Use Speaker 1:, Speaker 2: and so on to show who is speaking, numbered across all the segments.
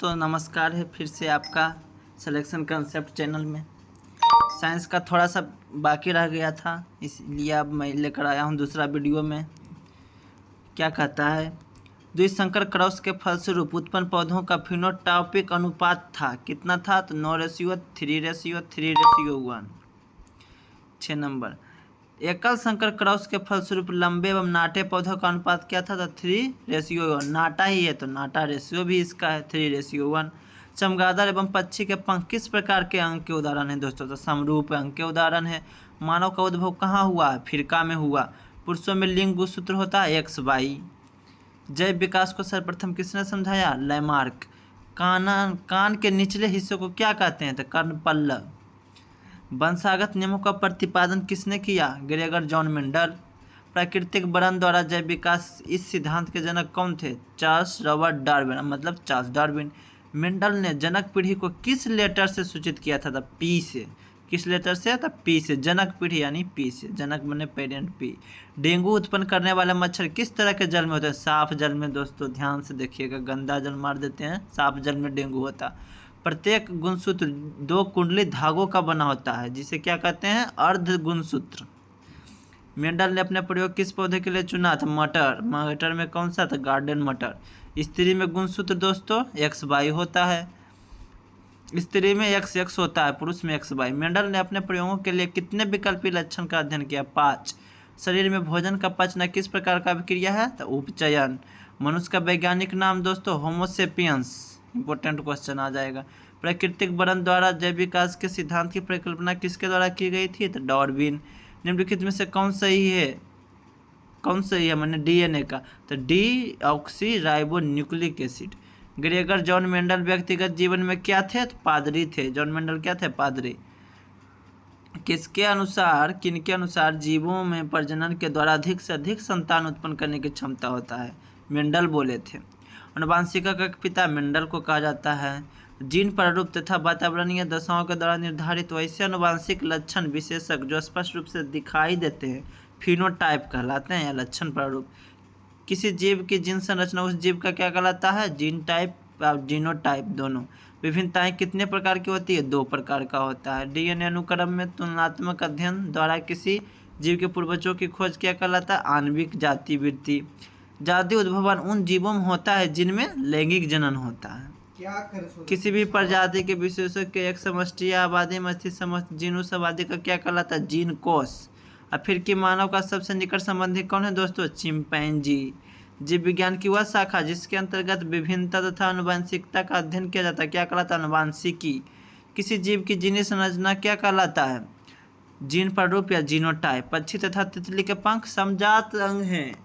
Speaker 1: दोस्तों नमस्कार है फिर से आपका सिलेक्शन कंसेप्ट चैनल में। साइंस का थोड़ा सा बाकी रह गया था, इसलिए अब मैं लेकर आया हूँ दूसरा वीडियो में। क्या कहता है, द्विसंकर क्रॉस के फलस्वरूप उत्पन्न पौधों का फिनोटाइपिक अनुपात था, कितना था? तो 9:3:3:1। 6 नंबर, एकल संकर क्रॉस के फलस्वरूप लंबे एवं नाटे पौधों का अनुपात क्या था? तो 3:1। नाटा ही है तो नाटा रेशियो भी इसका है 3:1। चमगादड़ एवं पक्षी के पंख किस प्रकार के अंग के उदाहरण है दोस्तों? तो समरूप अंग के उदाहरण है। मानव का उद्भव कहाँ हुआ? अफ्रीका में हुआ। पुरुषों में लिंग गुणसूत्र होता है XY। जैव विकास को सर्वप्रथम किसने समझाया? लैमार्क। कान के निचले हिस्से को क्या कहते हैं? तो कर्णपल्लव। वंशागत नियमों का प्रतिपादन किसने किया? Gregor John Mendel. प्राकृतिक वर्णन द्वारा जैव विकास, इस सिद्धांत के जनक कौन थे? चार्ल्स रॉबर्ट डार्विन, मतलब चार्ल्स डार्विन। मेंडल ने जनक पीढ़ी को किस लेटर से सूचित किया था? तो P से। किस लेटर से? तो P से। जनक पीढ़ी यानी P से। जनक बने पेरेंट P। डेंगू उत्पन्न करने वाले मच्छर किस तरह के जल में होते हैं? साफ जल में। दोस्तों ध्यान से देखिएगा, गंदा जल मार देते हैं, साफ जल में डेंगू होता। प्रत्येक गुणसूत्र 2 कुंडली धागों का बना होता है, जिसे क्या कहते हैं? अर्ध गुणसूत्र। मेंडल ने अपने प्रयोग किस पौधे के लिए चुना था? मटर। मटर में कौन सा था? गार्डन मटर। स्त्री में गुणसूत्र दोस्तों XY होता है। स्त्री में XX होता है, पुरुष में XY। मेंडल ने अपने प्रयोगों के लिए कितने विकल्पी लक्षण का अध्ययन किया? 5। शरीर में भोजन का पचना किस प्रकार का अभिक्रिया है? तो उपचयन। मनुष्य का वैज्ञानिक नाम दोस्तों होमोसेपियंस। इंपॉर्टेंट क्वेश्चन आ जाएगा। प्राकृतिक वर्णन द्वारा जैव विकास के सिद्धांत की परिकल्पना किसके द्वारा की गई थी? तो डार्विन। निम्नलिखित में से कौन सही है? कौन सही है मैंने DNA का? तो deoxyribonucleic acid. Gregor John Mendel व्यक्तिगत जीवन में क्या थे? तो पादरी थे। जॉन मेंडल क्या थे? पादरी। किनके अनुसार जीवों में प्रजनन के द्वारा अधिक से अधिक संतान उत्पन्न करने की क्षमता होता है? मेंडल बोले थे। आनुवंशिकी का पिता मेंडल को कहा जाता है। जीन प्रारूप तथा वातावरणीय दशाओं के द्वारा निर्धारित वैसे आनुवंशिक लक्षण विशेषक जो स्पष्ट रूप से दिखाई देते हैं फिनोटाइप कहलाते हैं या लक्षण प्रारूप। किसी जीव की जीन संरचना उस जीव का क्या कहलाता है? जीन टाइप और जीनोटाइप दोनों। विभिन्नताएं कितने प्रकार की होती है? 2 प्रकार का होता है। DNA अनुक्रम में तुलनात्मक अध्ययन द्वारा किसी जीव के पूर्वजों की खोज क्या कहलाता है? आणविक जाति वृद्धि। जाति उद्भवन उन जीवों में होता है जिनमें लैंगिक जनन होता है। किसी भी प्रजाति के विशेषों के एक समष्टि या आबादी में स्थित समस्त जीन उस आबादी का क्या कहलाता है? जीन कोष। और फिर कि मानव का सबसे निकट संबंधी कौन है दोस्तों? चिंपैंजी। जीव विज्ञान की वह शाखा जिसके अंतर्गत विभिन्नता तथा आनुवंशिकता का अध्ययन किया जाता है क्या कहलाता है? आनुवंशिकी। किसी जीव की जीनी संरचना क्या कहलाता है? जीन प्रारूप या जीनोटाइप। पक्षी तथा तितली के पंख समजात अंग हैं।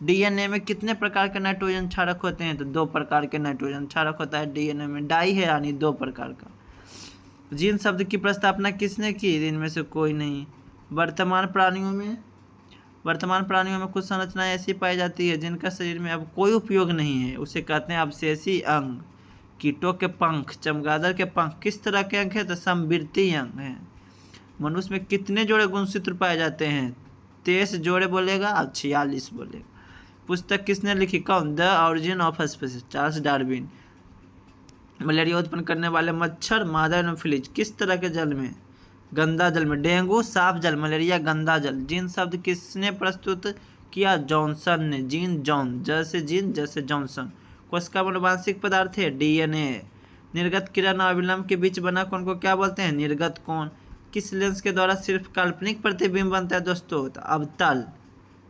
Speaker 1: DNA में कितने प्रकार के नाइट्रोजन क्षारक होते हैं? तो 2 प्रकार के नाइट्रोजन क्षारक होता है DNA में। डाई है यानी 2 प्रकार का। जीन शब्द की प्रस्तावना किसने की? इनमें से कोई नहीं। वर्तमान प्राणियों में कुछ संरचनाएं ऐसी पाई जाती है जिनका शरीर में अब कोई उपयोग नहीं है, उसे कहते हैं अवशेषी अंग। कीटों के पंख, चमगादड़ के पंख किस तरह के अंग है? तो समवर्ती अंग हैं। मनुष्य में कितने जोड़े गुणसूत्र पाए जाते हैं? 23 जोड़े बोलेगा, अब 46 बोलेगा। पुस्तक किसने लिखी? कौन? The origin of species, Charles Darwin. Malaria उत्पन्न करने वाले मच्छर मादा एनोफिलीज किस तरह के जल में? गंदा जल में। डेंगू साफ जल, मलेरिया गंदा जल। जीन शब्द किसने प्रस्तुत किया? जॉनसन ने। जीन जॉन, जैसे जीन जैसे जॉनसन। कोशिका आनुवंशिक पदार्थ है DNA। निर्गत किरण और अभिलंब के बीच बना कोण को क्या बोलते हैं? निर्गत कोण। किस लेंस के द्वारा सिर्फ काल्पनिक प्रतिबिंब बनता है दोस्तों? तो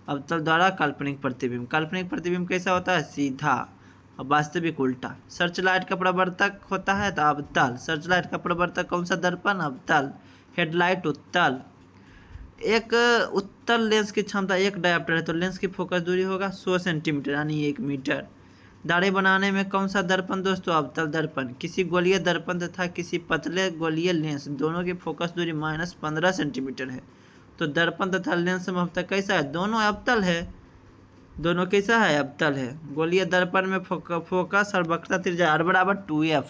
Speaker 1: अवतल द्वारा काल्पनिक प्रतिबिंब। काल्पनिक प्रतिबिंब कैसा होता है? सीधा और वास्तविक उल्टा। सर्चलाइट का प्रवर्तक होता है तो अवतल। सर्चलाइट का प्रवर्तक कौन सा दर्पण? अवतल। हेडलाइट उत्तल। एक उत्तल लेंस की क्षमता 1 डायोप्टर है तो लेंस की फोकस दूरी होगा 100 सेंटीमीटर यानी 1 मीटर। दाढ़ी बनाने में कौन सा दर्पण दोस्तों? अवतल दर्पण। किसी गोलीय दर्पण तथा किसी पतले गोलीय लेंस दोनों की फोकस दूरी -15 सेंटीमीटर है तो दर्पण तथा लेंस में कैसा है? दोनों अवतल है। दोनों कैसा है? अवतल है। गोलीय दर्पण में फोकस और वक्रता त्रिज्या R = 2f।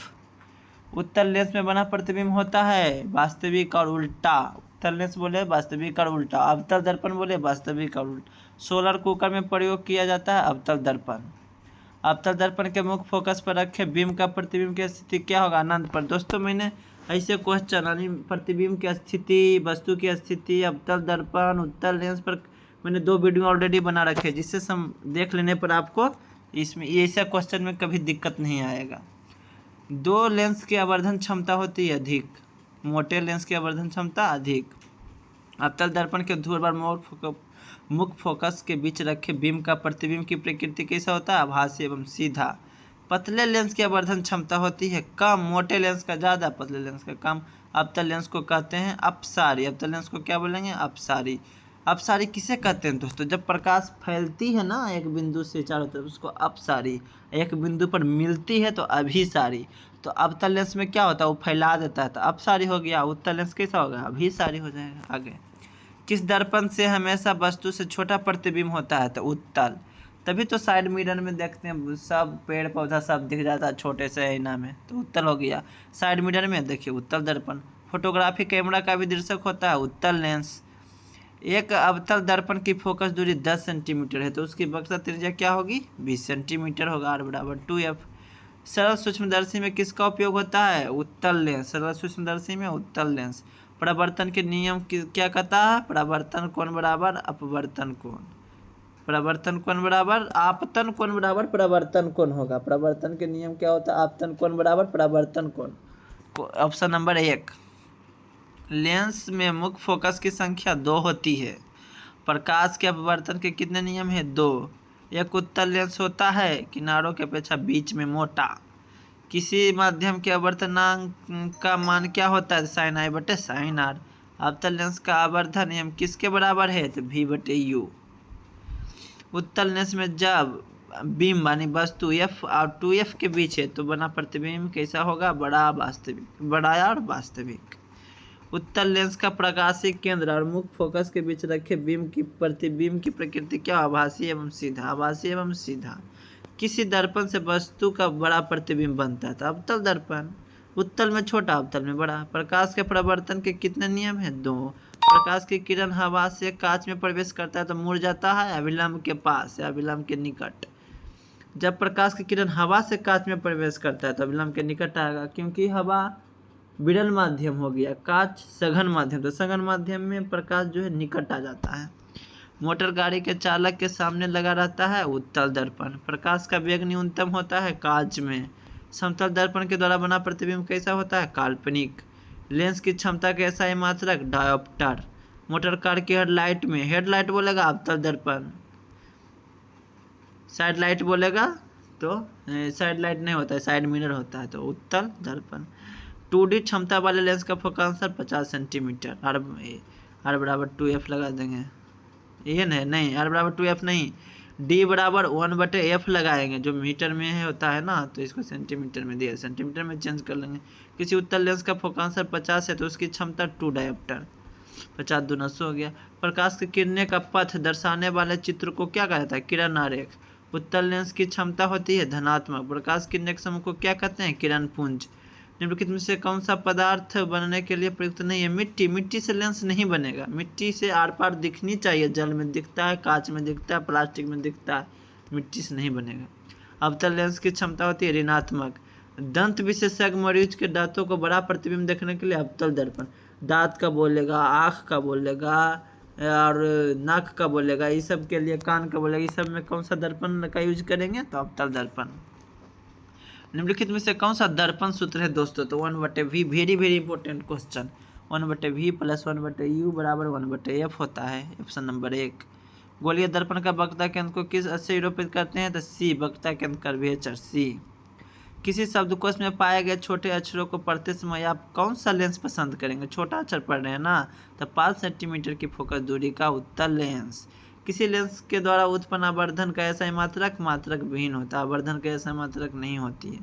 Speaker 1: उत्तल लेंस में बना प्रतिबिंब होता है वास्तविक और उल्टा। उत्तल लेंस बोले वास्तविक और उल्टा। अवतल दर्पण बोले वास्तविक और उल्टा। सोलर कुकर में प्रयोग किया जाता है अवतल दर्पण। अवतल दर्पण के मुख्य फोकस पर रखे बीम का प्रतिबिंब की स्थिति क्या होगा, अनंत पर। दोस्तों मैंने ऐसे क्वेश्चन यानी प्रतिबिंब की स्थिति, वस्तु की स्थिति, अवतल दर्पण, उत्तल लेंस पर मैंने 2 वीडियो ऑलरेडी बना रखे, जिससे हम देख लेने पर आपको इसमें ऐसा क्वेश्चन में कभी दिक्कत नहीं आएगा। 2 लेंस की आवर्धन क्षमता होती है अधिक, मोटे लेंस की आवर्धन क्षमता अधिक। अवतल दर्पण के ध्रुव मुख्य फोकस के बीच रखे बीम का प्रतिबिंब की प्रकृति कैसा होता है, आभासी एवं सीधा। पतले लेंस की आवर्धन क्षमता होती है कम, मोटे लेंस का ज़्यादा, पतले लेंस का कम। अवतल लेंस को कहते हैं अपसारी। अवतल लेंस को क्या बोलेंगे, अपसारी। अपसारी किसे कहते हैं दोस्तों, जब प्रकाश फैलती है ना एक बिंदु से चारों तरफ, उसको अपसारी। एक बिंदु पर मिलती है तो अभिसारी। तो अवतल लेंस में क्या होता है, वो फैला देता है तो अपसारी हो गया। उत्तल लेंस कैसा होगा, अभिसारी हो जाएगा। आगे, किस दर्पण से हमेशा वस्तु से छोटा प्रतिबिंब होता है, तो उत्तल। तभी तो साइड मिरर में देखते हैं सब पेड़ पौधा सब दिख जाता है छोटे से आईना में, तो उत्तल हो गया। साइड मिरर में देखिए उत्तल दर्पण। फोटोग्राफी कैमरा का भी दर्शक होता है उत्तल लेंस। एक अवतल दर्पण की फोकस दूरी 10 सेंटीमीटर है, तो उसकी बक्सा त्रिज्या क्या होगी, 20 सेंटीमीटर होगा, R = 2F। सरल सूक्ष्मदर्शी में किसका उपयोग होता है, उत्तल लेंस। सरल सूक्ष्मदर्शी में उत्तल लेंस। परावर्तन के नियम क्या कहता है, परावर्तन कोण बराबर अपवर्तन कोण। परावर्तन कोण बराबर आपतन कोण बराबर परावर्तन कोण होगा। परावर्तन के नियम क्या होता है, आपतन कोण बराबर परावर्तन कोण। Option number 1। लेंस में मुख्य फोकस की संख्या 2 होती है। प्रकाश के अपवर्तन के कितने नियम है, 2। एक उत्तल लेंस होता है किनारों की अपेक्षा बीच में मोटा। किसी माध्यम के आवर्तनांक का मान क्या होता है, sin I / sin R। अवतल लेंस का आवर्धन नियम किसके बराबर है, तो V/U। उत्तल लेंस में जब बीम यानी वस्तु F और 2F के बीच है तो बना प्रतिबिंब कैसा होगा, बड़ा और वास्तविक। उत्तल लेंस का प्रकाशीय केंद्र और मुख्य फोकस के बीच रखे बीम की प्रतिबिंब की प्रकृति क्या, आभासी एवं सीधा। आभासी एवं सीधा। किसी दर्पण से वस्तु का बड़ा प्रतिबिंब बनता है, तो अवतल दर्पण। उत्तल में छोटा, अवतल में बड़ा। प्रकाश के परावर्तन के कितने नियम हैं, 2। प्रकाश की किरण हवा से कांच में प्रवेश करता है तो मुड़ जाता है अभिलंब के पास या अभिलंब के निकट। जब प्रकाश की किरण हवा से कांच में प्रवेश करता है तो अभिलंब के निकट आएगा, क्योंकि हवा विरल माध्यम हो गया, कांच सघन माध्यम, तो सघन माध्यम में प्रकाश जो है निकट आ जाता है। मोटर गाड़ी के चालक के सामने लगा रहता है उत्तल दर्पण। प्रकाश का वेग न्यूनतम होता है कांच में। समतल दर्पण के द्वारा बना प्रतिबिंब कैसा होता है, काल्पनिक। लेंस की क्षमता कैसा है, मात्रक, डायोप्टर। मोटर कार की हेडलाइट में, हेडलाइट बोलेगा अवतल दर्पण, साइड लाइट बोलेगा तो साइड लाइट नहीं होता है, साइड मिरर होता है, तो उत्तल दर्पण। 2D क्षमता वाले लेंस का फोकस 50 सेंटीमीटर। R = 2F लगा देंगे, ये नहीं R = 2F नहीं, D = 1/F लगाएंगे, जो मीटर में है होता है ना, तो इसको सेंटीमीटर में दिया, सेंटीमीटर में चेंज कर लेंगे। किसी उत्तल लेंस का फोकस 50 है तो उसकी क्षमता 2 डायोप्टर, 50 दूना 100 हो गया। प्रकाश की किरणें का पथ दर्शाने वाले चित्र को क्या कहा जाता है, किरण आरेख। उत्तल लेंस की क्षमता होती है धनात्मक। प्रकाश किरणें के समूह को क्या कहते हैं, किरण पुंज। निम्नलिखित में से कौन सा पदार्थ बनने के लिए प्रयुक्त नहीं है, मिट्टी। मिट्टी से लेंस नहीं बनेगा, मिट्टी से आर पार दिखनी चाहिए, जल में दिखता है, कांच में दिखता है, प्लास्टिक में दिखता है, मिट्टी से नहीं बनेगा। अवतल लेंस की क्षमता होती है ऋणात्मक। दंत विशेषज्ञ मरीज के दांतों को बड़ा प्रतिबिंब देखने के लिए अवतल दर्पण, दांत का बोलेगा, आँख का बोलेगा और नाक का बोलेगा, इस सब के लिए कान का बोलेगा, इस सब में कौन सा दर्पण का यूज करेंगे, तो अवतल दर्पण। निम्नलिखित में से कौन सा दर्पण सूत्र है दोस्तों, तो 1/V, very important question. 1/V + 1/U = 1/F होता है, ऑप्शन नंबर 1। गोलीय दर्पण का वक्रता केंद्र को किस अक्ष से निरूपित करते हैं, तो C, वक्रता केंद्र कर्वेचर C। किसी शब्दकोश में पाए गए छोटे अक्षरों को पढ़ते समय आप कौन सा लेंस पसंद करेंगे, छोटा अक्षर पढ़ रहे हैं ना, तो 5 सेंटीमीटर की फोकस दूरी का उत्तल लेंस। किसी लेंस के द्वारा उत्पन्न आवर्धन का ऐसा मात्रक विहीन होता है, आवर्धन का ऐसा मात्रक नहीं होती है।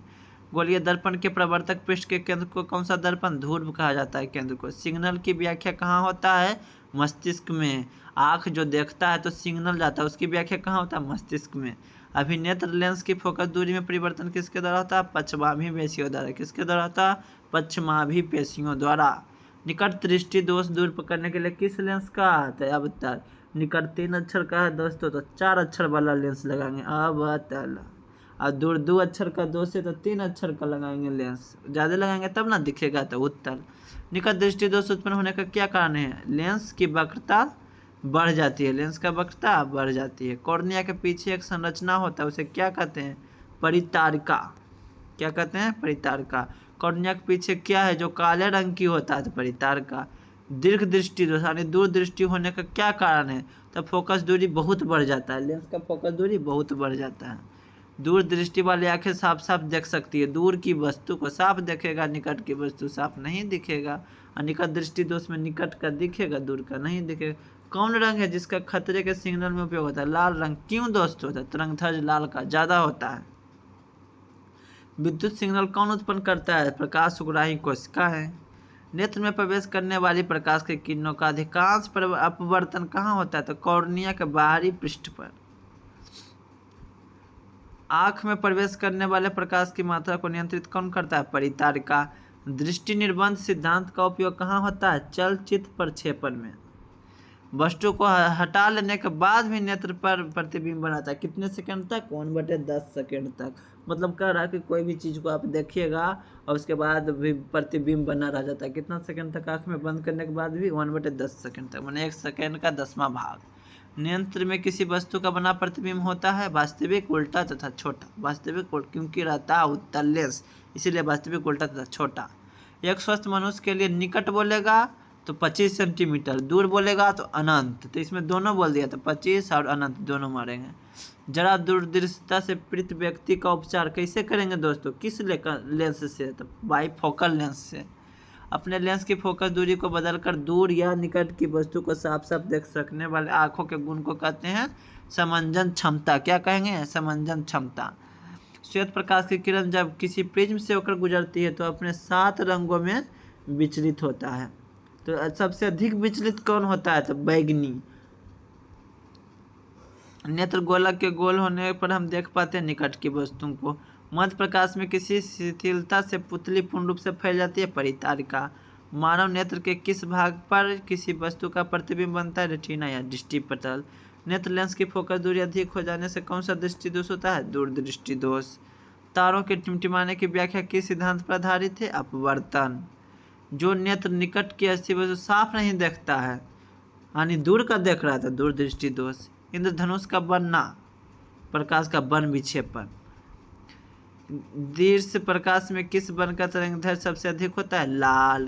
Speaker 1: गोलीय दर्पण के प्रवर्तक पृष्ठ के केंद्र को कौन सा दर्पण, ध्रुव कहा जाता है केंद्र को। सिग्नल की व्याख्या कहाँ होता है, मस्तिष्क में। आँख जो देखता है तो सिग्नल जाता है, उसकी व्याख्या कहाँ होता है, मस्तिष्क में। अभिनेत्र लेंस की फोकस दूरी में परिवर्तन किसके द्वारा होता है, पश्चमाभि पेशियों द्वारा। किसके द्वारा होता है, पश्चमाभि पेशियों द्वारा। निकट दृष्टि दोष दूर करने के लिए किस लेंस का, तो अवतल। निकट 3 अक्षर का है दोस्तों, तो 4 अक्षर वाला लेंस लगाएंगे, अवतल। और दूर 2 अक्षर का 2 से तो 3 अक्षर का लगाएंगे लेंस, ज़्यादा लगाएंगे तब ना दिखेगा। तो उत्तर निकट दृष्टि दोष उत्पन्न होने का क्या कारण है? लेंस की वक्रता बढ़ जाती है, लेंस का वक्रता बढ़ जाती है। कॉर्निया के पीछे एक संरचना होता है, उसे क्या कहते हैं? परितारिका। क्या कहते हैं? परितारिका। कॉर्निया के पीछे क्या है जो काले रंग की होता है? तो परितारिका। दीर्घ दृष्टि दोष यानी दूर दृष्टि होने का क्या कारण है? तो फोकस दूरी बहुत बढ़ जाता है, लेंस का फोकस दूरी बहुत बढ़ जाता है। दूर दृष्टि वाली आंखें साफ साफ देख सकती है, दूर की वस्तु को साफ देखेगा, निकट की वस्तु साफ नहीं दिखेगा। और निकट दृष्टि दोष में निकट का दिखेगा, दूर का नहीं दिखेगा। कौन रंग है जिसका खतरे के सिग्नल में उपयोग होता है? लाल रंग। क्यों दोस्त होता है? तरंगदैर्घ्य लाल का ज़्यादा होता है। विद्युत सिग्नल कौन उत्पन्न करता है? प्रकाश उग्राही कोशिका है। नेत्र में प्रवेश करने वाली प्रकाश के किरणों का अधिकांश अपवर्तन कहाँ होता है? तो कॉर्निया के बाहरी पृष्ठ पर। आँख में प्रवेश करने वाले प्रकाश की मात्रा को नियंत्रित कौन करता है? परितारिका। दृष्टि निर्बंध सिद्धांत का उपयोग कहाँ होता है? चलचित्र प्रक्षेपण में। वस्तु को हटा लेने के बाद भी नेत्र पर प्रतिबिंब बनाता है, कितने सेकंड तक? 1/10 सेकंड तक। मतलब कह रहा है कि कोई भी चीज़ को आप देखिएगा और उसके बाद भी प्रतिबिंब बना रह जाता है। कितना सेकंड तक? आँख में बंद करने के बाद भी 1/10 सेकंड तक, माने 1 सेकंड का 10वां भाग। नेत्र में किसी वस्तु का बना प्रतिबिंब होता है वास्तविक, उल्टा तथा छोटा। वास्तविक क्योंकि रहता है उत्तल लेंस, इसीलिए वास्तविक, उल्टा तथा छोटा। एक स्वस्थ मनुष्य के लिए निकट बोलेगा तो 25 सेंटीमीटर, दूर बोलेगा तो अनंत। तो इसमें दोनों बोल दिया, तो 25 और अनंत दोनों मारेंगे। जरा दूरदृष्टता से पीड़ित व्यक्ति का उपचार कैसे करेंगे दोस्तों? किस लेंस से? तो बाईफोकल लेंस से। अपने लेंस की फोकस दूरी को बदलकर दूर या निकट की वस्तु को साफ साफ देख सकने वाले आँखों के गुण को कहते हैं समंजन क्षमता। क्या कहेंगे? समंजन क्षमता। श्वेत प्रकाश की किरण जब किसी प्रिज्म से होकर गुजरती है तो अपने 7 रंगों में विचलित होता है। तो सबसे अधिक विचलित कौन होता है? तो बैगनी। नेत्र गोलक के गोल होने पर हम देख पाते हैं निकट की वस्तुओं को। मध्य प्रकाश में किसी शिथिलता से पुतली पूर्ण रूप से फैल जाती है, परितारिका। मानव नेत्र के किस भाग पर किसी वस्तु का प्रतिबिंब बनता है? रेटिना या दृष्टिपटल। नेत्र लेंस की फोकस दूरी अधिक हो जाने से कौन सा दृष्टि दोष होता है? दूरदृष्टि दोष। तारों के टिमटिमाने की व्याख्या किस सिद्धांत पर आधारित है? अपवर्तन। जो नेत्र निकट की अस्थिर वस्तु साफ नहीं देखता है यानी दूर का देख रहा था, दूरदृष्टि दोष। इंद्रधनुष का बनना, प्रकाश का वन विक्षेपण। दृश्य प्रकाश में किस वन का तरंगदैर्घ्य सबसे अधिक होता है? लाल।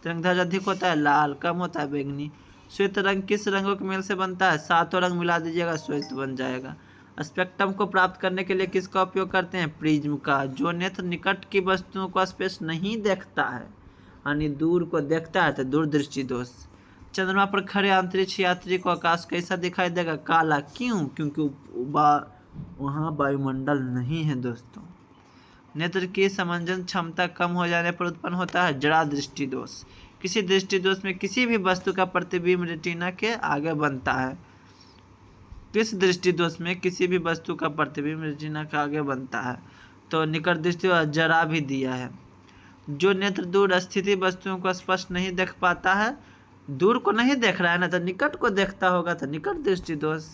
Speaker 1: तरंगदैर्घ्य अधिक होता है लाल, कम होता है बैगनी। श्वेत रंग किस रंगों के मेल से बनता है? 7 रंग मिला दीजिएगा, श्वेत बन जाएगा। स्पेक्ट्रम को प्राप्त करने के लिए किसका उपयोग करते हैं? प्रिज्म का। जो नेत्र निकट की वस्तुओं को स्पष्ट नहीं देखता है यानी दूर को देखता है तो दूरदृष्टि दोष। चंद्रमा पर खड़े अंतरिक्ष यात्री को आकाश कैसा दिखाई देगा? काला। क्यों? क्योंकि वहाँ वायुमंडल नहीं है दोस्तों। नेत्र की समंजन क्षमता कम हो जाने पर उत्पन्न होता है जरा दृष्टि दोष। किसी दृष्टि दोष में किसी भी वस्तु का प्रतिबिंब रेटिना के आगे बनता है। किस दृष्टि दोष में किसी भी वस्तु का प्रतिबिंब रेटिना के आगे बनता है? तो निकट दृष्टि जरा भी दिया है। जो नेत्र दूर स्थिति वस्तुओं को स्पष्ट नहीं देख पाता है, दूर को नहीं देख रहा है ना, तो निकट को देखता होगा, तो निकट दृष्टि दोष।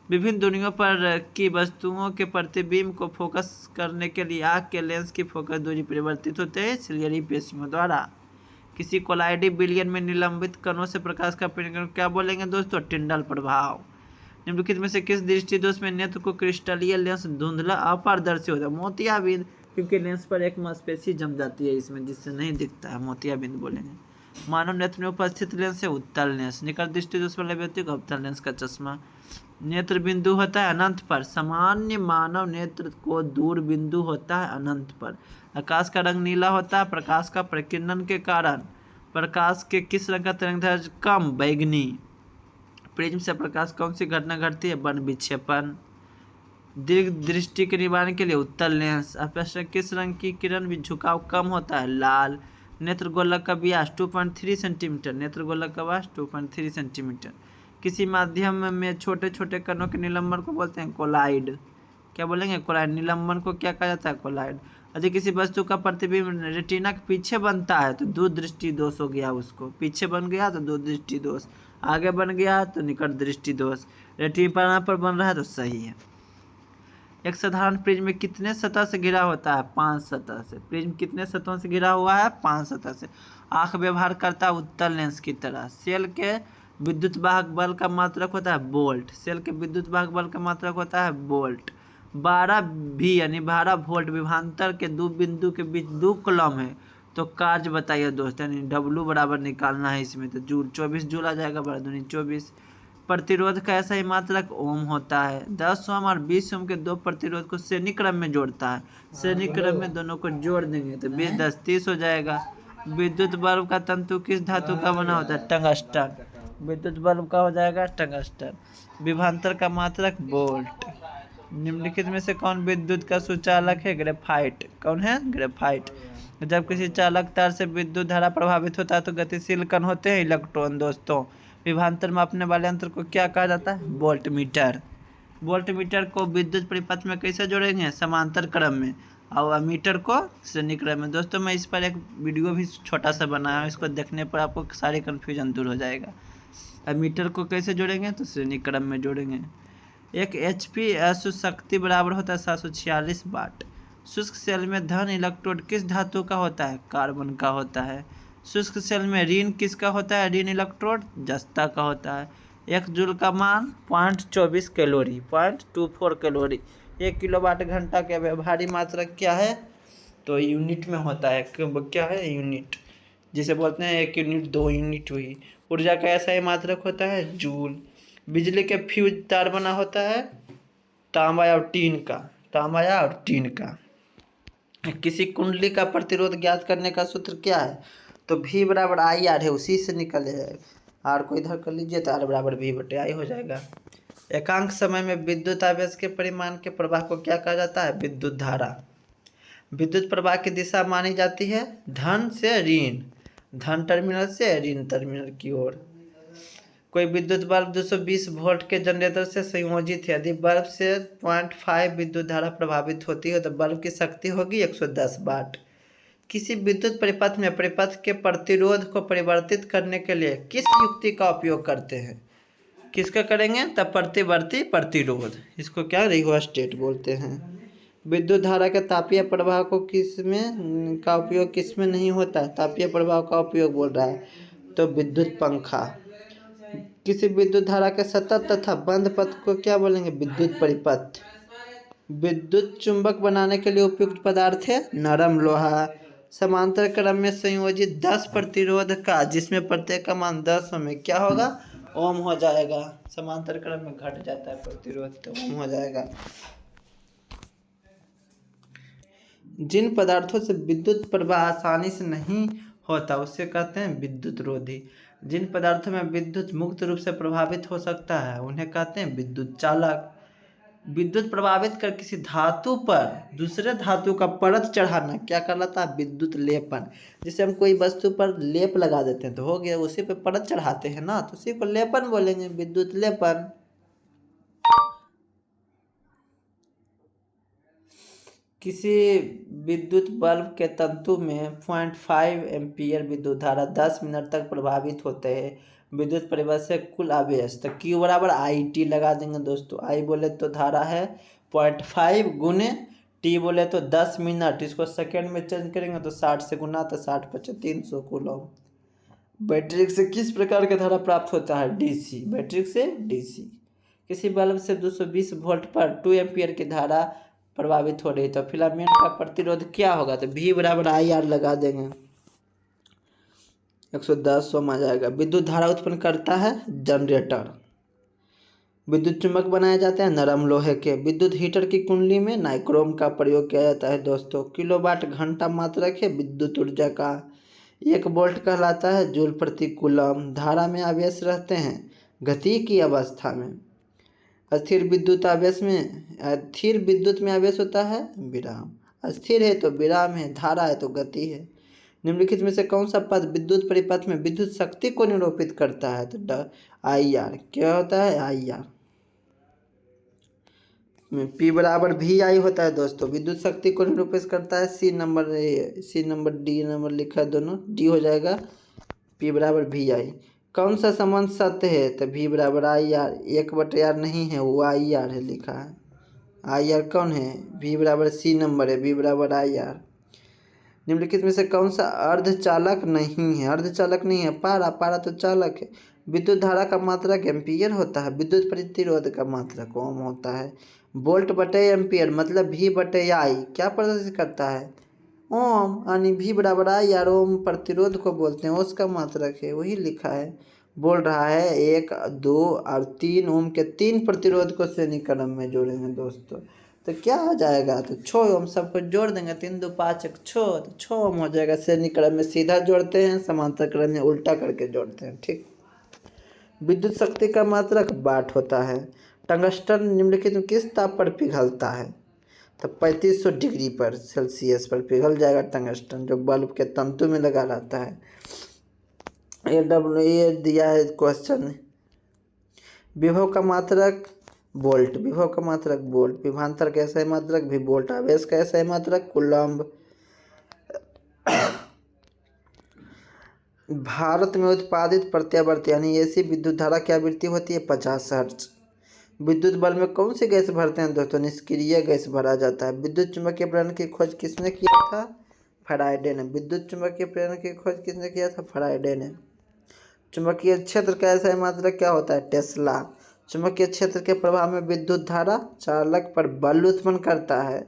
Speaker 1: विभिन्न दूरियों पर की वस्तुओं के प्रतिबिंब को फोकस करने के लिए आँख के लेंस की फोकस दूरी परिवर्तित होते हैं सिलियरी पेशियों द्वारा। किसी कोलाइडी बिलियन में निलंबित कणों से प्रकाश का परिणाम क्या बोलेंगे दोस्तों? टिंडल प्रभाव। निम्नलिखित में से किस दृष्टि दोष में नेत्र को क्रिस्टलीय लेंस धुंधला अपारदर्शी होता है? मोतियाबिंद, क्योंकि लेंस पर एक मांसपेशी जम जाती है इसमें जिससे नहीं दिखता है, मोतियाबिंद बोलेंगे। मानव नेत्र में उपस्थित लेंस है उत्तल लेंस। निकट दृष्टि दोष वाले व्यक्ति को अवतल लेंस का चश्मा। नेत्र बिंदु होता है अनंत पर। सामान्य मानव नेत्र को दूर बिंदु होता है अनंत पर। आकाश का रंग नीला होता है प्रकाश का प्रकीर्णन के कारण। प्रकाश के किस रंग का तरंगदैर्घ्य कम? बैगनी। प्रिज्म से प्रकाश कौन सी घटना घटती है? वन विक्षेपण। दीर्घ दृष्टि के निवारण के लिए उत्तल लेंस। अपवर्तन किस रंग की किरण भी झुकाव कम होता है? लाल। नेत्र गोलक का व्यास 2.3 सेंटीमीटर। नेत्र गोलक का व्यास 2.3 सेंटीमीटर। किसी माध्यम में छोटे छोटे कणों के निलंबन को बोलते हैं कोलाइड। क्या बोलेंगे? कोलाइड। निलंबन को क्या कहा जाता है? कोलाइड। यदि किसी वस्तु का प्रतिबिंब रेटिना के पीछे बनता है तो दूरदृष्टि दोष हो गया, उसको पीछे बन गया तो दूरदृष्टि दोष, आगे बन गया तो निकट दृष्टि दोष। रेटिना पर बन रहा है तो सही है। एक साधारण प्रिज्म में कितने सतह से घिरा होता है? 5 सतह से। प्रिज्म कितने सतहों से घिरा हुआ है? 5 सतह से। आंख व्यवहार करता है उत्तल लेंस की तरह। सेल के विद्युत वाहक बल का मात्रक होता है वोल्ट। सेल के विद्युत वाहक बल का मात्रक होता है वोल्ट। 12 भी यानी 12 वोल्ट विभवांतर के दो बिंदु के बीच 2 कूलम है, तो कार्य बताइए दोस्त, यानी डब्लू बराबर निकालना है इसमें, तो जूल 24 जूल आ जाएगा, 12×24। प्रतिरोध का ऐसा ही मात्रक ओम होता है। 10 ओम और 20 ओम के दो प्रतिरोध को श्रेणी क्रम में जोड़ता है। श्रेणी क्रम में दोनों को जोड़ देंगे तो 20 10 30 हो जाएगा। विद्युत बल्ब का तंतु किस धातु का बना होता है? टंगस्टन। विद्युत बल्ब का हो जाएगा टंगस्टन। विभवांतर का मात्रक वोल्ट। निम्नलिखित में से कौन विद्युत का सुचालक है? ग्रेफाइट। कौन है? ग्रेफाइट। जब किसी चालक तार से विद्युत धारा प्रभावित होता है तो गतिशील कण होते हैं इलेक्ट्रॉन दोस्तों। विभवांतर मापने वाले यंत्र को क्या कहा जाता है? वोल्टमीटर। वोल्टमीटर को विद्युत परिपथ में कैसे जोड़ेंगे? समांतर क्रम में, और मीटर को श्रेणी क्रम में। दोस्तों मैं इस पर एक वीडियो भी छोटा सा बनाया हूँ, इसको देखने पर आपको सारे कन्फ्यूजन दूर हो जाएगा। अब मीटर को कैसे जोड़ेंगे? तो श्रेणी क्रम में जोड़ेंगे। एक HP अशुद्ध शक्ति बराबर होता है 746 वाट। शुष्क सेल में धन इलेक्ट्रोड किस धातु का होता है? कार्बन का होता है। शुष्क सेल में ऋण किसका होता है? ऋण इलेक्ट्रोड जस्ता का होता है। 1 जूल का मान 0.24 कैलोरी, 0.24 कैलोरी। 1 किलोवाट घंटा के व्यवहारिक मात्रक क्या है? तो यूनिट में होता है। क्या है? यूनिट, जिसे बोलते हैं 1 यूनिट 2 यूनिट हुई। ऊर्जा का ऐसा ही मात्रक होता है जूल। बिजली के फ्यूज तार बना होता है तांबा और टीन का, तांबा और टीन का। किसी कुंडली का प्रतिरोध ज्ञात करने का सूत्र क्या है? तो V बराबर IR है, उसी से निकल जाएगा। आर को इधर कर लीजिए तो R बराबर V/I हो जाएगा। एकांक समय में विद्युत आवेश के परिमाण के प्रवाह को क्या कहा जाता है? विद्युत धारा। विद्युत प्रवाह की दिशा मानी जाती है धन से ऋण, धन टर्मिनल से ऋण टर्मिनल की ओर। कोई विद्युत बल्ब 220 वोल्ट के जनरेटर से संयोजित है। यदि बल्ब से 0.5 विद्युत धारा प्रभावित होती है तो बल्ब की शक्ति होगी 110 वाट। किसी विद्युत परिपथ में परिपथ के प्रतिरोध को परिवर्तित करने के लिए किस युक्ति का उपयोग करते हैं? किसका करेंगे? तब प्रतिवर्ती प्रतिरोध, इसको क्या रिहोस्टेट बोलते हैं। विद्युत धारा के तापीय प्रवाह को किसमें का उपयोग किसमें नहीं होता है? तापीय प्रवाह का उपयोग बोल रहा है तो विद्युत पंखा। किसी विद्युत धारा के सतत तथा बंद पथ को क्या बोलेंगे? विद्युत परिपथ। विद्युत चुंबक बनाने के लिए उपयुक्त पदार्थ है नरम लोहा। समांतर क्रम में संयोजित 10 प्रतिरोध का, जिसमें प्रत्येक का मान 10 में क्या होगा? ओम हो जाएगा। समांतर क्रम में घट जाता है प्रतिरोध तो ओम हो जाएगा। जिन पदार्थों से विद्युत प्रवाह आसानी से नहीं होता उससे कहते हैं विद्युत रोधी। जिन पदार्थों में विद्युत मुक्त रूप से प्रभावित हो सकता है उन्हें कहते हैं विद्युत चालक। विद्युत प्रभावित कर किसी धातु पर दूसरे धातु का परत चढ़ाना क्या कहलाता है? विद्युत लेपन। जैसे हम कोई वस्तु पर लेप लगा देते हैं तो हो गया, उसी पे परत चढ़ाते हैं ना, तो उसी को लेपन बोलेंगे, विद्युत लेपन। किसी विद्युत बल्ब के तंतु में 0.5 एम्पीयर विद्युत धारा 10 मिनट तक प्रभावित होते हैं। विद्युत परिपथ से कुल आवेश तो Q बराबर IT लगा देंगे दोस्तों। I बोले तो धारा है 0.5 गुने T बोले तो 10 मिनट, इसको सेकेंड में चेंज करेंगे तो 60 से गुना तो 60 × 300 कूलम। बैटरी से किस प्रकार का धारा प्राप्त होता है? DC। बैटरी से DC। किसी बल्ब से 220 वोल्ट पर 2 एम्पीयर की धारा प्रभावित हो रही तो फिलामेंट का प्रतिरोध क्या होगा? तो V बराबर IR लगा देंगे, 110 ओम आ जाएगा। विद्युत धारा उत्पन्न करता है जनरेटर। विद्युत चुंबक बनाए जाते हैं नरम लोहे के। विद्युत हीटर की कुंडली में नाइक्रोम का प्रयोग किया जाता है दोस्तों। किलोवाट घंटा मात्रक है विद्युत ऊर्जा का। 1 वोल्ट कहलाता है जूल प्रति कूलम। धारा में आवेश रहते हैं गति की अवस्था में। स्थिर विद्युत में आवेश होता है विराम। अस्थिर है तो विराम है, धारा है तो गति है। निम्नलिखित में से कौन सा पद विद्युत परिपथ में विद्युत शक्ति को निरूपित करता है? तो IR। क्या होता है? IR। P बराबर VI होता है दोस्तों। विद्युत शक्ति को निरूपित करता है C नंबर D नंबर लिखा है दोनों, D हो जाएगा। P बराबर VI। कौन सा संबंध सत्य है? तो V बराबर IR। 1/R नहीं है, वो IR है लिखा है। आई आर कौन है, V बराबर C नंबर है, V बराबर आई आर। निम्नलिखित में से कौन सा अर्धचालक नहीं है, अर्धचालक नहीं है, पारा, पारा तो चालक है। विद्युत धारा का मात्रक एम्पियर होता है, विद्युत प्रतिरोध का मात्रक ओम होता है। वोल्ट बटे एम्पियर मतलब V बटे आई क्या प्रदर्शित करता है, ओम, यानी V बराबर आई आर ओम प्रतिरोध को बोलते हैं, उसका मात्रक है, वही लिखा है। बोल रहा है 1, 2 और 3 ओम के 3 प्रतिरोध को श्रेणी क्रम में जोड़ेंगे दोस्तों, तो क्या आ जाएगा, तो 6 ओम सबको जोड़ देंगे, 3 2 5 1 6, तो 6 ओम हो जाएगा। श्रेणी क्रम में सीधा जोड़ते हैं, समांतर क्रम में उल्टा करके जोड़ते हैं, ठीक। विद्युत शक्ति का मात्रक वाट होता है। टंगस्टन निम्नलिखित में किस ताप पर पिघलता है, तो 3500 डिग्री पर सेल्सियस पर पिघल जाएगा टंगस्टन, जो बल्ब के तंतु में लगा रहता है। ये दिया है क्वेश्चन। विभव का मात्रक वोल्ट, विभव का मात्रक वोल्ट, विभवांतर का सही मात्रक भी वोल्ट, आवेश का सही मात्रक कूलम्ब। भारत में उत्पादित प्रत्यावर्ती यानी एसी विद्युत धारा की आवृत्ति होती है 50 हर्ट्ज। विद्युत बल्ब में कौन सी गैस भरते हैं दोस्तों, निष्क्रिय गैस भरा जाता है। विद्युत चुम्बकीय प्रेरण की खोज किसने किया था, फैराडे ने। विद्युत चुम्बकीय प्रेरण की खोज किसने किया था, फैराडे ने। चुंबकीय क्षेत्र का सही मात्रक क्या होता है, टेस्ला। चुंबकीय क्षेत्र के प्रभाव में विद्युत धारा चालक पर बल उत्पन्न करता है,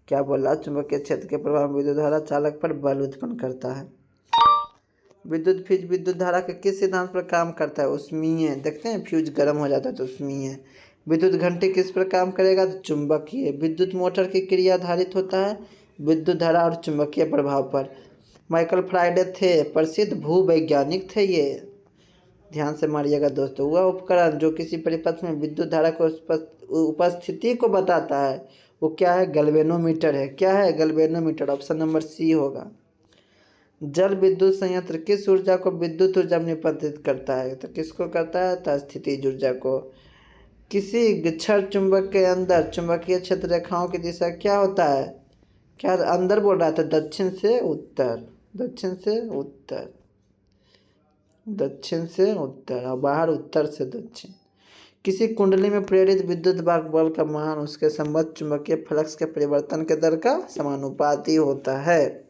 Speaker 1: क्या बोला, चुंबकीय क्षेत्र के प्रभाव में विद्युत धारा चालक पर बल उत्पन्न करता है। विद्युत फ्यूज विद्युत धारा के किस सिद्धांत पर काम करता है, ऊष्मीय, देखते हैं फ्यूज गर्म हो जाता है तो ऊष्मीय। विद्युत घंटी किस पर काम करेगा, तो चुंबकीय। विद्युत मोटर की क्रिया आधारित होता है विद्युत धारा और चुंबकीय प्रभाव पर। माइकल फैराडे थे प्रसिद्ध भूवैज्ञानिक थे, ये ध्यान से मारिएगा दोस्तों। वह उपकरण जो किसी परिपथ में विद्युत धारा को उपस्थिति को बताता है वो क्या है, गैल्वेनोमीटर है, क्या है, गैल्वेनोमीटर, ऑप्शन नंबर सी होगा। जल विद्युत संयंत्र किस ऊर्जा को विद्युत ऊर्जा में परिवर्तित करता है, तो किसको करता है, तो स्थितिज ऊर्जा को। किसी क्षण चुंबक के अंदर चुंबकीय क्षेत्र रेखाओं की दिशा क्या होता है, क्या अंदर बोल रहा था, दक्षिण से उत्तर, दक्षिण से उत्तर, दक्षिण से उत्तर और बाहर उत्तर से दक्षिण। किसी कुंडली में प्रेरित विद्युत बल का मान उसके संबद्ध चुंबकीय फ्लक्स के परिवर्तन के दर का समानुपाती होता है।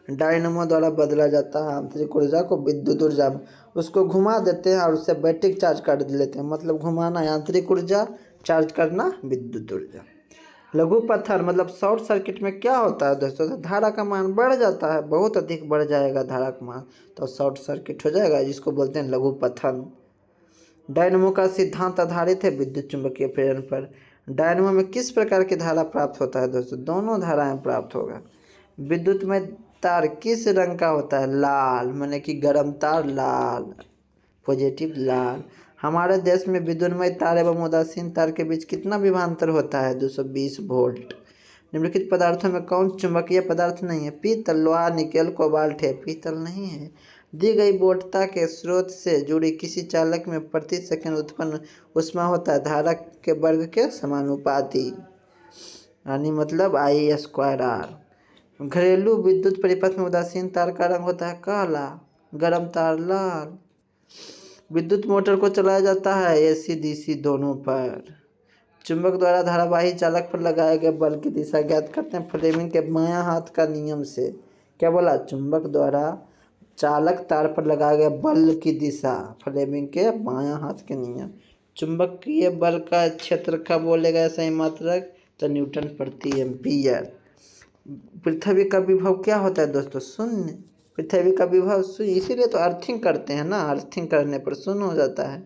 Speaker 1: डायनमो द्वारा बदला जाता है आंतरिक ऊर्जा को विद्युत ऊर्जा में, उसको घुमा देते हैं और उससे बैटरी चार्ज कर लेते हैं, मतलब घुमाना आंतरिक ऊर्जा, चार्ज करना विद्युत ऊर्जा। लघु पत्थर मतलब शॉर्ट सर्किट में क्या होता है दोस्तों, तो धारा का मान बढ़ जाता है, बहुत अधिक बढ़ जाएगा धारा का मान, तो शॉर्ट सर्किट हो जाएगा, जिसको बोलते हैं लघु पत्थर। डायनमो का सिद्धांत आधारित है विद्युत चुंबकीय प्रेरण पर। डायनमो में किस प्रकार की धारा प्राप्त होता है दोस्तों, दोनों धाराएं प्राप्त होगा। विद्युत में तार किस रंग का होता है, लाल, माने कि गर्म तार लाल, पॉजिटिव लाल। हमारे देश में विद्युन्मय तार एवं उदासीन तार के बीच कितना विभवांतर होता है, 220 वोल्ट। निम्नलिखित पदार्थों में कौन चुंबकीय पदार्थ नहीं है, पीतल, लोहा, निकेल, कोबाल्ट है, पीतल नहीं है। दी गई वोल्टता के स्रोत से जुड़ी किसी चालक में प्रति सेकंड उत्पन्न ऊष्मा होता है धारा के वर्ग के समानुपाती, यानी मतलब I²R। घरेलू विद्युत परिपथ में उदासीन तार का रंग होता है काला, गर्म तार लाल। विद्युत मोटर को चलाया जाता है AC DC दोनों पर। चुंबक द्वारा धारावाही चालक पर लगाए गए बल की दिशा ज्ञात करते हैं फ्लेमिंग के बायां हाथ का नियम से, क्या बोला, चुंबक द्वारा चालक तार पर लगाए गए बल की दिशा फ्लेमिंग के बायां हाथ के नियम। चुंबकीय बल का क्षेत्र का बोलेगा सही मात्रक, तो न्यूटन प्रति एम्पीयर। पृथ्वी का विभव क्या होता है दोस्तों, शून्य। पृथ्वी का विभव शून्य, इसीलिए तो अर्थिंग करते हैं ना, अर्थिंग करने पर शून्य हो जाता है।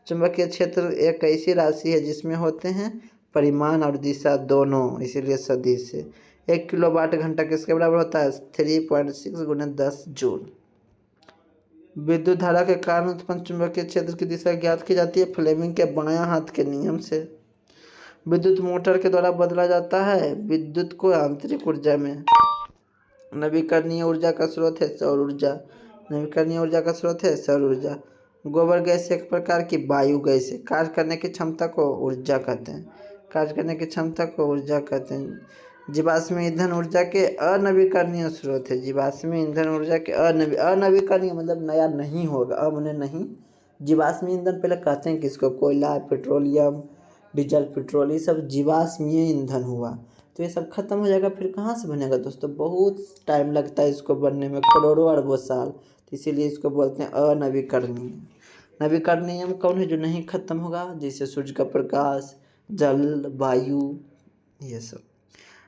Speaker 1: चुंबकीय क्षेत्र एक ऐसी राशि है जिसमें होते हैं परिमाण और दिशा दोनों, इसीलिए सदिश है। 1 किलोवाट घंटा किसके बराबर होता है, 3.6 × 10 जूल। विद्युत धारा के कारण उत्पन्न चुंबकीय क्षेत्र की दिशा ज्ञात की जाती है फ्लेमिंग के बायां हाथ के नियम से। विद्युत मोटर के द्वारा बदला जाता है विद्युत को आंतरिक ऊर्जा में। नवीकरणीय ऊर्जा का स्रोत है सौर ऊर्जा, नवीकरणीय ऊर्जा का स्रोत है सौर ऊर्जा। गोबर गैस एक प्रकार की वायु गैस है, कार्य करने की क्षमता को ऊर्जा कहते हैं, कार्य करने की क्षमता को ऊर्जा कहते हैं। जीवाश्मी ईंधन ऊर्जा के अनवीकरणीय स्रोत है, जीवाश्मी ईंधन ऊर्जा के अनवीकरणीय मतलब नया नहीं होगा, माने नहीं। जीवाश्मी ईंधन पहले कहते हैं किसको, कोयला, पेट्रोलियम, डीजल, पेट्रोल, ये सब जीवाश्मीय ईंधन हुआ। तो ये सब खत्म हो जाएगा, फिर कहाँ से बनेगा दोस्तों? बहुत टाइम लगता है इसको बनने में, करोड़ों अरबों साल। तो इसीलिए इसको बोलते हैं अनवीकरणीय। नवीकरणीय कौन है? जो नहीं खत्म होगा, जैसे सूर्य का प्रकाश, जल, वायु, ये सब।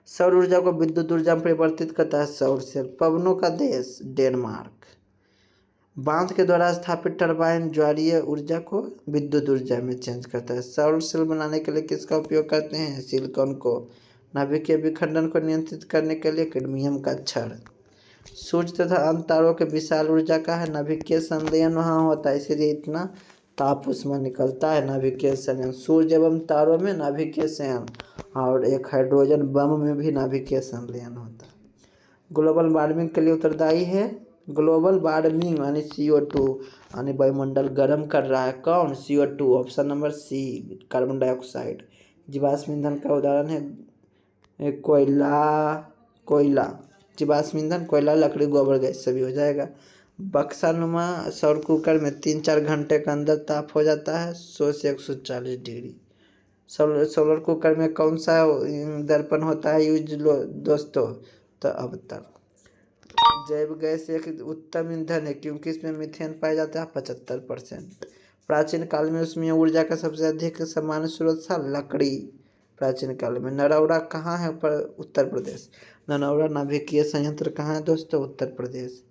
Speaker 1: सौर ऊर्जा को विद्युत ऊर्जा में परिवर्तित करता है सौर सेल। पवनों का देश डेनमार्क। बांध के द्वारा स्थापित टरबाइन ज्वारीय ऊर्जा को विद्युत ऊर्जा में चेंज करता है। सौर सेल बनाने के लिए किसका उपयोग करते हैं? सिलिकॉन को। नाभिकीय विखंडन को नियंत्रित करने के लिए कैडमियम का क्षण। सूर्य तथा अन्य तारों के विशाल ऊर्जा का है नाभिकीय संलयन वहाँ होता है, इसीलिए इतना ताप उसमें निकलता है। नाभिकीय संलयन सूर्य एवं तारों में नाभिकीय संलयन, और एक हाइड्रोजन बम में भी नाभिकीय संलयन होता है। ग्लोबल वार्मिंग के लिए उत्तरदायी है। ग्लोबल वार्मिंग यानी CO2 यानी वायुमंडल गर्म कर रहा है कौन? CO2। Option number C, carbon dioxide. जीवाश्म ईंधन का उदाहरण है कोयला। जीवाश्म ईंधन कोयला, लकड़ी, गोबर गैस सभी हो जाएगा। बक्सानुमा सौर कुकर में 3-4 घंटे के अंदर ताप हो जाता है 100 से 140 डिग्री। सोलर कुकर में कौन सा दर्पण होता है यूज दोस्तों? तो अब तक जैव गैस एक उत्तम ईंधन है क्योंकि इसमें मीथेन पाया जाता है 75%। प्राचीन काल में उसमें ऊर्जा का सबसे अधिक सामान्य स्रोत था लकड़ी। प्राचीन काल में नरौरा कहाँ है? उत्तर प्रदेश। नरौरा नाभिकीय संयंत्र कहाँ है दोस्तों? उत्तर प्रदेश।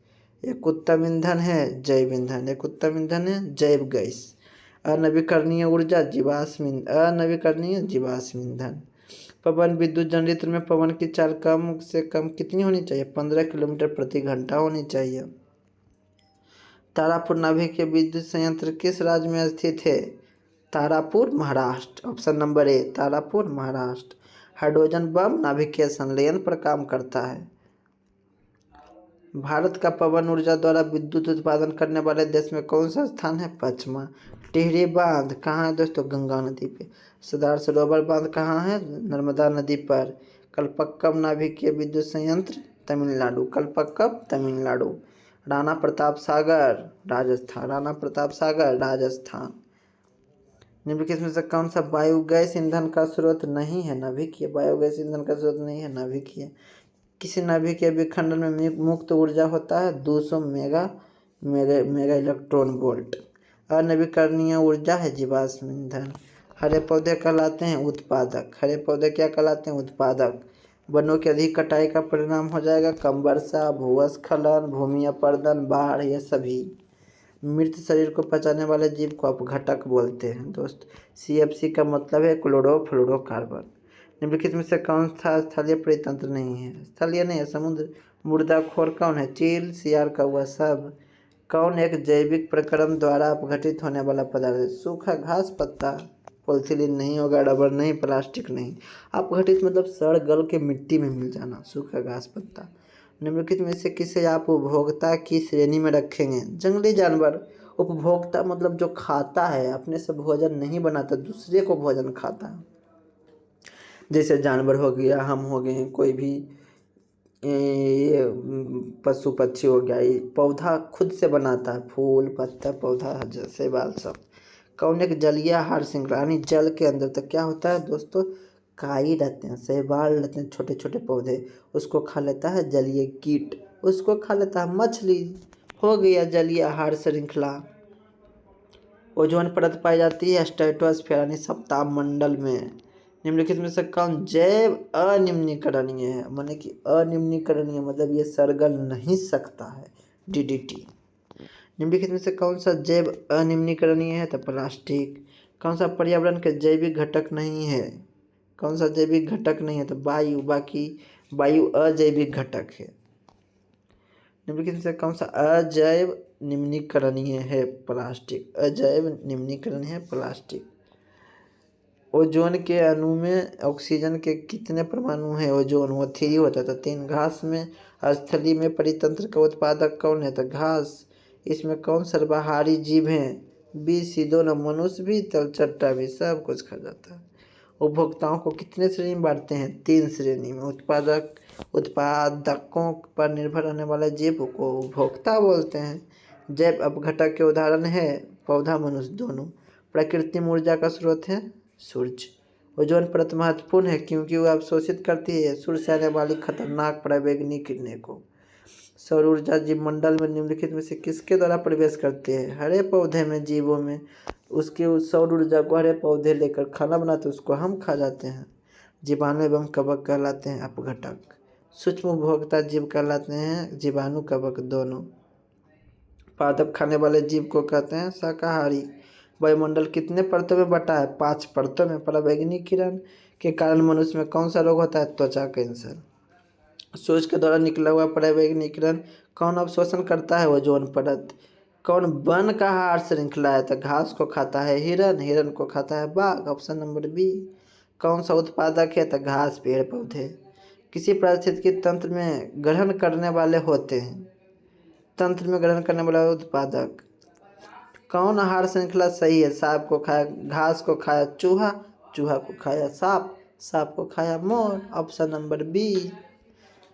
Speaker 1: एक उत्तम ईंधन है जैव ईंधन, एक उत्तम ईंधन है जैव गैस। अनवीकरणीय ऊर्जा अनवीकरणीय जीवाश्म ईंधन। पवन विद्युत जनरेटर में पवन की चाल कम से कम कितनी होनी चाहिए? 15 किलोमीटर प्रति घंटा होनी चाहिए। तारापुर नाभिकीय विद्युत संयंत्र किस राज्य में स्थित है? Tarapur, Maharashtra. Option number A, Tarapur, Maharashtra. Hydrogen bomb नाभिकीय संलयन पर काम करता है। भारत का पवन ऊर्जा द्वारा विद्युत उत्पादन करने वाले देश में कौन सा स्थान है? पचमा। टिहरी बांध कहाँ है दोस्तों? गंगा नदी पे। सरदार सरोवर बांध कहाँ है? नर्मदा नदी पर। कलपक्कम नाभिकीय विद्युत संयंत्र तमिलनाडु। कलपक्कम तमिलनाडु। राणा प्रताप सागर राजस्थान। राणा प्रताप सागर राजस्थान। निम्नलिखित में से कौन सा बायोगैस ईंधन का स्रोत नहीं है? नाभिकीय। बायोगैस ईंधन का स्रोत नहीं है नाभिकीय। किसी नाभिकीय विखंडन में मुक्त ऊर्जा होता है 200 मेगा इलेक्ट्रॉन वोल्ट। अनवीकरणीय ऊर्जा है जीवाश्म ईंधन। हरे पौधे कहलाते हैं उत्पादक। हरे पौधे क्या कहलाते हैं? उत्पादक। वनों की अधिक कटाई का परिणाम हो जाएगा कम वर्षा, भूस्खलन, भूमि अपरदन, बाढ़, ये सभी। मृत शरीर को पचाने वाले जीव को अपघटक बोलते हैं दोस्त। CFC का मतलब है क्लोरोफ्लोरोकार्बन। निम्नलिखित में से कौन सा स्थलीय परितंत्र नहीं है? स्थलीय नहीं है, समुद्र। मुर्दाखोर कौन है? चील, सियार, कौवा, सब। कौन एक जैविक प्रक्रम द्वारा अपघटित होने वाला पदार्थ है? सूखा घास, पत्ता। पॉलीथिलीन नहीं होगा, रबर नहीं, प्लास्टिक नहीं। अपघटित मतलब सड़ गल के मिट्टी में मिल जाना, सूखा घास, पत्ता। निम्नलिखित में से किसे आप उपभोक्ता की श्रेणी में रखेंगे? जंगली जानवर। उपभोक्ता मतलब जो खाता है, अपने से भोजन नहीं बनाता, दूसरे को भोजन खाता है। जैसे जानवर हो गया, हम हो गए, कोई भी पशु पक्षी हो गया। ये पौधा खुद से बनाता है, फूल, पत्ता, पौधा, जैसे बाल, सब। कौन एक जलीय आहार श्रृंखला यानी जल के अंदर तक क्या होता है दोस्तों? काई रहते हैं, शैवाल रहते हैं, छोटे छोटे पौधे, उसको खा लेता है जलीय कीट, उसको खा लेता है मछली। हो गया जलीय आहार श्रृंखला। ओजोन परत पाई जाती है स्ट्रेटोस्फीयर यानी सप्ताह मंडल में। निम्नलिखित में से कौन जैव अनिम्नीकरणीय है? माने कि अनिम्नीकरणीय मतलब ये सड़गल नहीं सकता है, DDT। निम्नलिखित में से कौन सा जैव अनिम्नीकरणीय है? तो प्लास्टिक। कौन सा पर्यावरण के जैविक घटक नहीं है? कौन सा जैविक घटक नहीं है? तो वायु। बाकी वायु अजैविक घटक है। निम्नलिखित में से कौन सा अजैव निम्नीकरणीय है? प्लास्टिक। अजैव निम्नीकरणीय है प्लास्टिक। ओजोन के अणु में ऑक्सीजन के कितने परमाणु हैं? ओजोन वो 3 होता है, तो 3। घास में स्थली में परितंत्र का उत्पादक कौन है? तो घास। इसमें कौन सर्वाहारी जीव हैं? B, C दोनों, मनुष्य भी, तलचट्टा भी, सब कुछ खा जाता है। उपभोक्ताओं को कितने श्रेणी में बांटते हैं? 3 श्रेणी में। उत्पादकों पर निर्भर रहने वाले जीव को उपभोक्ता बोलते हैं। जैव अपघटक के उदाहरण है पौधा, मनुष्य दोनों। प्रकृति में ऊर्जा का स्रोत है सूर्य। ओजोन परत महत्वपूर्ण है क्योंकि वह अवशोषित करती है सूर्य से आने वाली खतरनाक पराबैंगनी किरणें को। सौर ऊर्जा जीवमंडल में निम्नलिखित में से किसके द्वारा प्रवेश करती है? हरे पौधे में, जीवों में। उसकी उस सौर ऊर्जा को हरे पौधे लेकर खाना बनाते हैं, उसको हम खा जाते हैं। जीवाणु एवं कवक कहलाते हैं अपघटक। सूक्ष्म उपभोक्ता जीव कहलाते हैं जीवाणु कवक दोनों। पादप खाने वाले जीव को कहते हैं शाकाहारी। वायुमंडल कितने परतों में बटा है? 5 परतों में। पराबैंगनी किरण के कारण मनुष्य में कौन सा रोग होता है? त्वचा कैंसर। सूर्य के द्वारा निकला हुआ पराबैंगनी किरण कौन अवशोषण करता है? ओजोन परत। कौन वन का आहार श्रृंखला है? तो घास को खाता है हिरन, हिरन को खाता है बाघ। Option number B. कौन सा उत्पादक है? तो घास, पेड़ पौधे। किसी पारिस्थितिकी तंत्र में ग्रहण करने वाले होते हैं? तंत्र में ग्रहण करने वाला उत्पादक। कौन आहार श्रृंखला सही है? सांप को खाया घास, को खाया चूहा, चूहा को खाया सांप, सांप को खाया मोर। Option number B.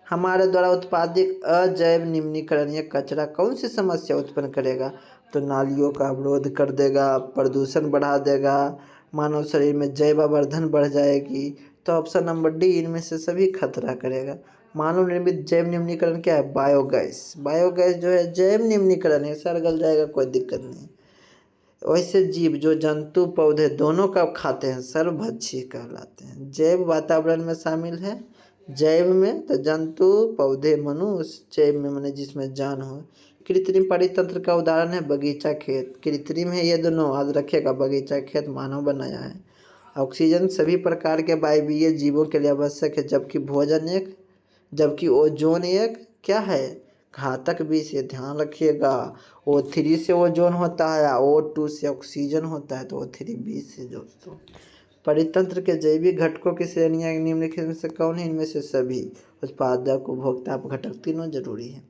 Speaker 1: हमारे द्वारा उत्पादित अजैव निम्नीकरणीय कचरा कौन सी समस्या उत्पन्न करेगा? तो नालियों का अवरोध कर देगा, प्रदूषण बढ़ा देगा, मानव शरीर में जैवावर्धन बढ़ जाएगी। तो ऑप्शन नंबर डी इनमें से सभी खतरा करेगा। मानव निर्मित जैव निम्नीकरण क्या है? बायोगैस। बायोगैस जो है जैव निम्नीकरण है, सड़ गल जाएगा, कोई दिक्कत नहीं। वैसे जीव जो जंतु पौधे दोनों का खाते हैं सर्वभक्षी कहलाते हैं। जैव वातावरण में शामिल है। जैव में तो जंतु, पौधे, मनुष्य। जैव में माने जिसमें जान हो। कृत्रिम परितंत्र का उदाहरण है बगीचा खेत। कृत्रिम है ये दोनों, याद रखेगा। बगीचा खेत मानव बनाया है। ऑक्सीजन सभी प्रकार के वायवीय जीवों के लिए आवश्यक है, जबकि भोजन एक, जबकि ओजोन एक क्या है? घातक विष है, ध्यान रखिएगा। O3 से ओजोन होता है, O2 से ऑक्सीजन होता है, तो O3 विष है दोस्तों। परितंत्र के जैविक घटकों की श्रेणियां निम्नलिखित में से कौन है? इनमें से सभी। उत्पादक, उपभोक्ता, अपघटक तीनों जरूरी है।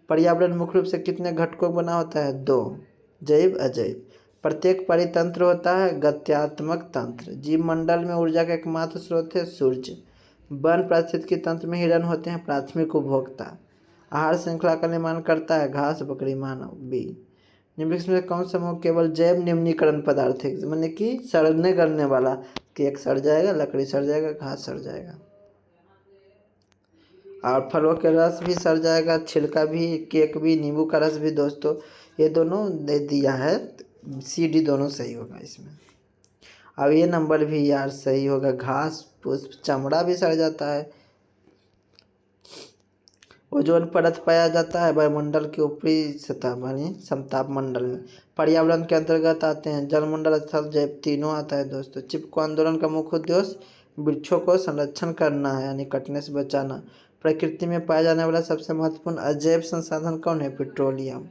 Speaker 1: पर्यावरण मुख्य रूप से कितने घटकों बना होता है? 2, जैव अजैव। प्रत्येक परितंत्र होता है गत्यात्मक तंत्र। जीवमंडल में ऊर्जा का एकमात्र स्रोत है सूर्य। वन पारिस्थितिकी तंत्र में हिरन होते हैं प्राथमिक उपभोक्ता। आहार श्रृंखला का निर्माण करता है घास, बकरी, मानव। बी। निम्नलिखित में कौन सा समूह केवल जैव निम्नीकरण पदार्थ है? मैंने कि सड़ने गलने वाला। केक सड़ जाएगा, लकड़ी सड़ जाएगा, घास सड़ जाएगा, और फलों के रस भी सड़ जाएगा, छिलका भी, केक भी, नींबू का रस भी। दोस्तों ये दोनों दे दिया है, सी डी दोनों सही होगा इसमें। अब ये नंबर भी यार सही होगा। घास, पुष्प, चमड़ा भी सड़ जाता है। ओजोन परत पाया जाता है वायुमंडल के ऊपरी सतह मानी समताप मंडल में। पर्यावरण के अंतर्गत आते हैं जलमंडल, स्थल, जैव तीनों आता है दोस्तों। चिपको आंदोलन का मुख्य उद्देश्य वृक्षों को संरक्षण करना है, यानी कटने से बचाना। प्रकृति में पाया जाने वाला सबसे महत्वपूर्ण अजैव संसाधन कौन है? पेट्रोलियम।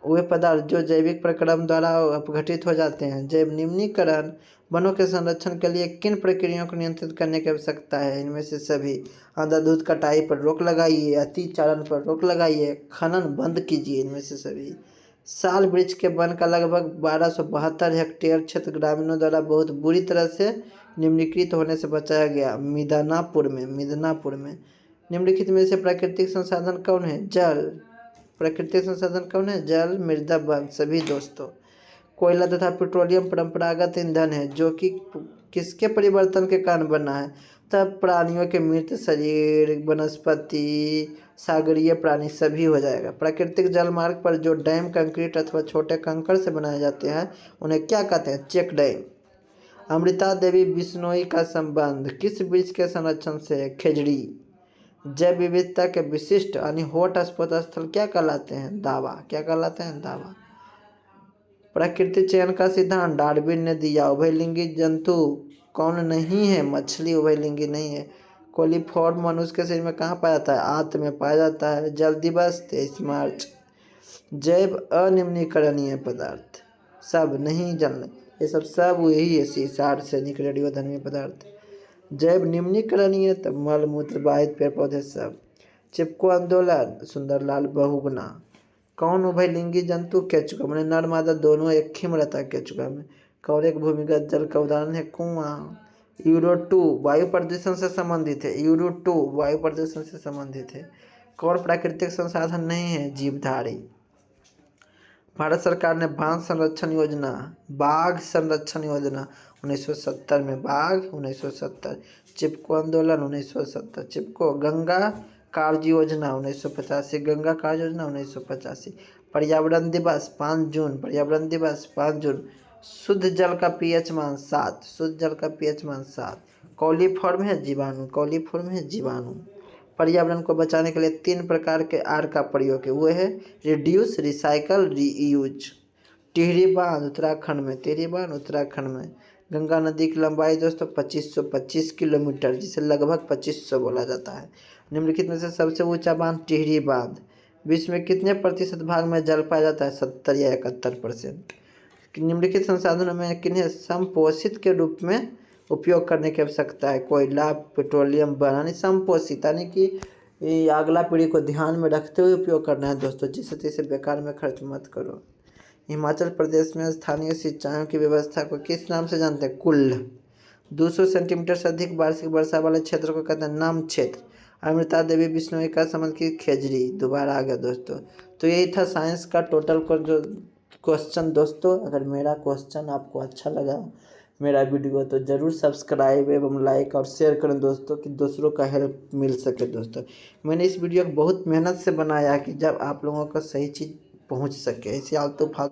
Speaker 1: वे पदार्थ जो जैविक प्रक्रम द्वारा अपघटित हो जाते हैं। जैव निम्नीकरण। वनों के संरक्षण के लिए किन प्रक्रियाओं को नियंत्रित करने की आवश्यकता है? इनमें से सभी। अंधाधुंध कटाई पर रोक लगाइए, अतिचारण पर रोक लगाइए, खनन बंद कीजिए। इनमें से सभी। साल वृक्ष के वन का लगभग 1272 हेक्टेयर क्षेत्र ग्रामीणों द्वारा बहुत बुरी तरह से निम्नीकृत होने से बचाया गया। मिदनापुर में। निम्नलिखित में से प्राकृतिक संसाधन कौन है? जल। प्राकृतिक संसाधन कौन है? जल, मृदा, वन सभी दोस्तों। कोयला तथा पेट्रोलियम परंपरागत ईंधन है जो कि किसके परिवर्तन के कारण बना है? तब प्राणियों के मृत शरीर, वनस्पति, सागरीय प्राणी सभी हो जाएगा। प्राकृतिक जल मार्ग पर जो डैम कंक्रीट अथवा छोटे कंकड़ से बनाए जाते हैं उन्हें क्या कहते हैं? Check dam. अमृता देवी बिश्नोई का संबंध किस वृक्ष के संरक्षण से है? खेजड़ी। जैव विविधता के विशिष्ट यानी हॉट स्पॉट स्थल क्या कहलाते हैं? दावा। क्या कहलाते हैं? दावा। प्रकृति चयन का सिद्धांत डार्विन ने दिया। उभयलिंगी जंतु कौन नहीं है? मछली उभयलिंगी नहीं है। कोलीफॉर्म मनुष्य के शरीर में कहाँ पाया जाता है? आंत में पाया जाता है। जल दिवस 23 मार्च। जैव अनिम्नीकरणीय पदार्थ सब नहीं जलने, ये सब यही है। सीसार से निकले रेडियोधर्मी पदार्थ। जैव निम्नीकरणीय तो मल मूत्र वाहित पेड़ पौधे सब। चिपको आंदोलन सुंदरलाल बहुगुणा। कौन उभयलिंगी जंतु? केचुआ। मैंने नर मादा दोनों एक ही में रहता है केचुआ में। कौन एक भूमिगत जल का उदाहरण है? कुआं। यूरो2 वायु प्रदूषण से संबंधित है। यूरो2 वायु प्रदूषण से संबंधित है। कौन प्राकृतिक संसाधन नहीं है? जीवधारी। भारत सरकार ने बाघ संरक्षण योजना
Speaker 2: 1970 में बाघ 1970, चिपको आंदोलन 1970, चिपको गंगा कार्य योजना 1985, गंगा कार्य योजना 1985, पर्यावरण दिवस 5 जून, पर्यावरण दिवस 5 जून, शुद्ध जल का पीएच मान 7, शुद्ध जल का पीएच मान 7, कॉलीफॉर्म है जीवाणु, कॉलीफॉर्म है जीवाणु। पर्यावरण को बचाने के लिए 3 प्रकार के आर का प्रयोग है, वो है रिड्यूस, रिसाइकल, रीयूज। टिहरी बांध उत्तराखंड में, टिहरी बांध उत्तराखंड में। गंगा नदी की लंबाई दोस्तों 2525 किलोमीटर, जिसे लगभग 2500 बोला जाता है। निम्नलिखित में से सबसे ऊंचा बांध टिहरी बांध। विश्व में कितने प्रतिशत भाग में जल पाया जाता है? 70 या 71%। निम्नलिखित संसाधनों में किन्हें संपोषित के रूप में उपयोग करने की आवश्यकता है? कोयला, पेट्रोलियम, बनानी संपोषित, यानी कि अगला पीढ़ी को ध्यान में रखते हुए उपयोग करना है दोस्तों, जिससे तैसे बेकार में खर्च मत करो। हिमाचल प्रदेश में स्थानीय सिंचाइयों की व्यवस्था को किस नाम से जानते हैं? कुल्ल। 200 सेंटीमीटर से अधिक वार्षिक वर्षा वाले क्षेत्र को कहते हैं नाम क्षेत्र। अमृता देवी बिश्नोई का समझ की खेजड़ी, दोबारा आ गया दोस्तों। तो यही था साइंस का टोटल जो क्वेश्चन दोस्तों। अगर मेरा क्वेश्चन आपको अच्छा लगा, मेरा वीडियो, तो ज़रूर सब्सक्राइब एवं लाइक और शेयर करें दोस्तों, कि दूसरों का हेल्प मिल सके दोस्तों। मैंने इस वीडियो को बहुत मेहनत से बनाया कि जब आप लोगों को सही चीज़ पहुंच सके, ऐसे आलतू फालतू